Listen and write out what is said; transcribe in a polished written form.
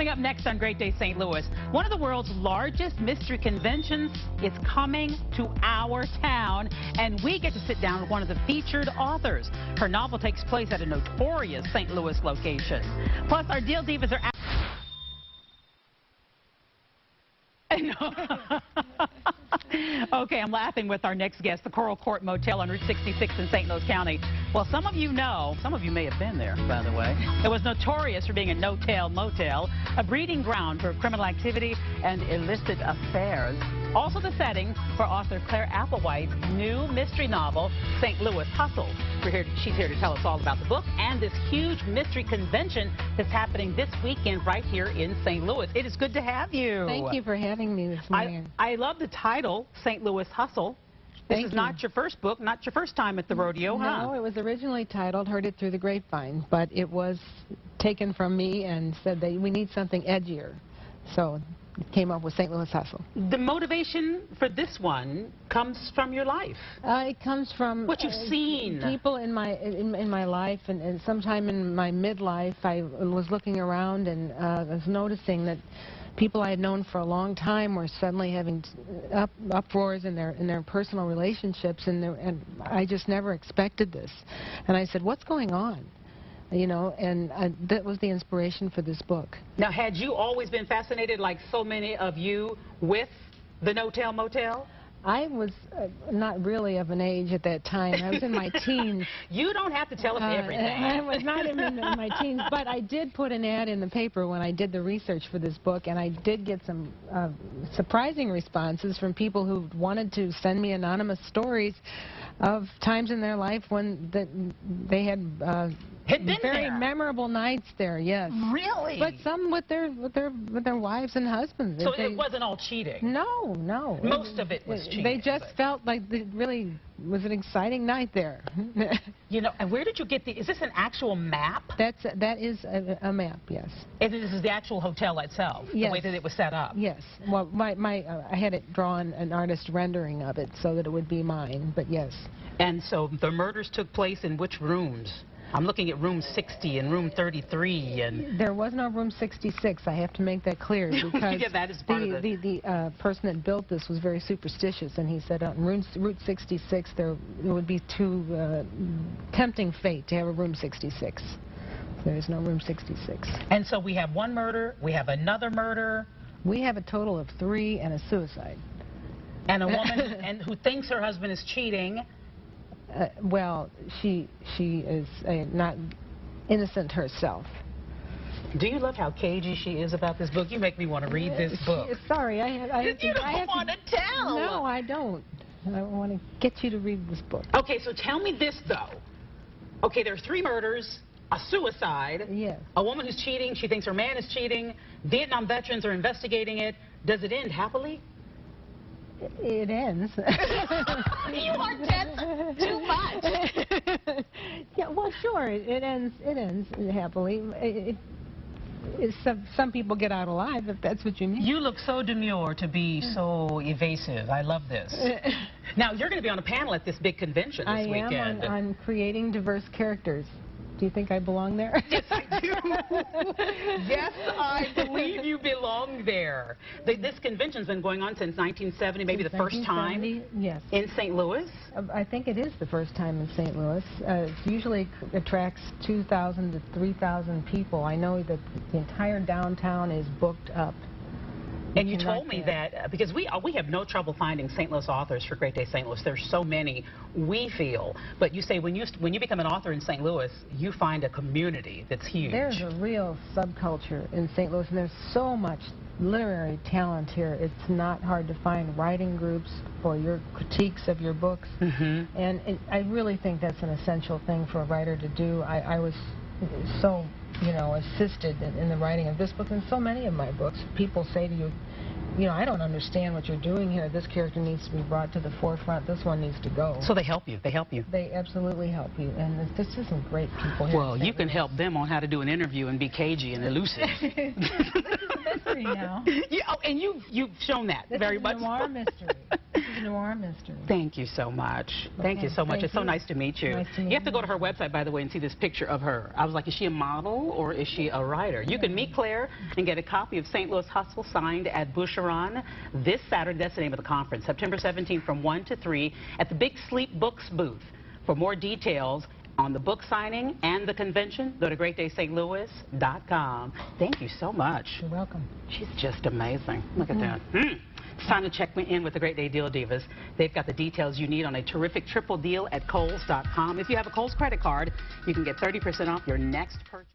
Coming up next on Great Day St. Louis, one of the world's largest mystery conventions is coming to our town, and we get to sit down with one of the featured authors. Her novel takes place at a notorious St. Louis location. Plus, our Deal Divas are Okay, I'm laughing with our next guest, the Coral Court Motel on Route 66 in St. Louis County. Well, some of you know, some of you may have been there, by the way. It was notorious for being a no-tail motel, a breeding ground for criminal activity and illicit affairs. Also the setting for author Claire Applewhite's new mystery novel, St. Louis Hustle. She's here to tell us all about the book and this huge mystery convention that's happening this weekend right here in St. Louis. It is good to have you. Thank you for having me this morning. I love the title, St. Louis Hustle. This is not your first book, not your first time at the rodeo, huh? No, it was originally titled Heard It Through the Grapevine, but it was taken from me and said that we need something edgier. So it came up with St. Louis Hustle. The motivation for this one comes from your life. It comes from what you've seen. People in my life, and sometime in my midlife, I was looking around and was noticing that people I had known for a long time were suddenly having uproars in their personal relationships, and I just never expected this. And I said, "What's going on?" You know, and that was the inspiration for this book. Now, had you always been fascinated, like so many of you, with the no-tail motel? I was not really of an age at that time. I was in my teens. You don't have to tell us everything. I was not in my teens, but I did put an ad in the paper when I did the research for this book, and I did get some surprising responses from people who wanted to send me anonymous stories of times in their life when they had very memorable nights there. Yes. Really? But some with their wives and husbands. So it wasn't all cheating. No, no. Most of it was cheating. They just felt like it really was an exciting night there. You know, and where did you get the? Is this an actual map? That is a map. Yes. And this is the actual hotel itself. Yes. The way that it was set up. Yes. Well, I had it drawn, an artist rendering of it, so that it would be mine. But yes. And so the murders took place in which rooms? I'm looking at room 60 and room 33, and there was no room 66. I have to make that clear because yeah, that is part of the person that built this was very superstitious, and he said on Route 66 there would be too tempting fate to have a room 66. There is no room 66. And so we have one murder, we have another murder. We have a total of 3 and a suicide. And a woman who thinks her husband is cheating. Well, she is not innocent herself. Do you love how cagey she is about this book? You make me want to read this book. Sorry, you don't want to tell. No, I don't. I want to get you to read this book. Okay, so tell me this, though. Okay, there are 3 murders, a suicide, yes. A woman who's cheating, she thinks her man is cheating, Vietnam veterans are investigating it. Does it end happily? It ends. You are tense too much. Yeah, well, sure, it ends happily. Some people get out alive, if that's what you mean. You look so demure to be so evasive. I love this. Now, you're going to be on a panel at this big convention this weekend. I am on creating diverse characters. Do you think I belong there? Yes, I do. Yes, I believe you belong there. This convention's been going on since 1970, maybe since the first time yes. In St. Louis? I think it is the first time in St. Louis. It usually attracts 2,000 to 3,000 people. I know that the entire downtown is booked up. And you told me that, because we have no trouble finding St. Louis authors for Great Day St. Louis. There's so many, we feel. But you say when you become an author in St. Louis, you find a community that's huge. There's a real subculture in St. Louis, and there's so much literary talent here. It's not hard to find writing groups for your critiques of your books. Mm-hmm. And I really think that's an essential thing for a writer to do. I was so assisted in the writing of this book and so many of my books. People say to you, I don't understand what you're doing here. This character needs to be brought to the forefront. This one needs to go. So they help you. They help you. They absolutely help you. And this is some great people here. Well, you can help them on how to do an interview and be cagey and elusive. This is a mystery now. Yeah, and you've shown that very much. This is a noir mystery. This is to know our mystery. Thank you so much. Thank you so much. It's so nice to meet you. Nice to meet you have to go to her website, by the way, and see this picture of her. I was like, is she a model or is she a writer? You can meet Claire and get a copy of St. Louis Hustle signed at Boucheron this Saturday. That's the name of the conference, September 17th from 1 to 3 at the Big Sleep Books booth. For more details on the book signing and the convention, go to greatdaystlouis.com. Thank you so much. You're welcome. She's just amazing. Look at that. It's time to check in with the Great Day Deal Divas. They've got the details you need on a terrific triple deal at Kohl's.com. If you have a Kohl's credit card, you can get 30% off your next purchase.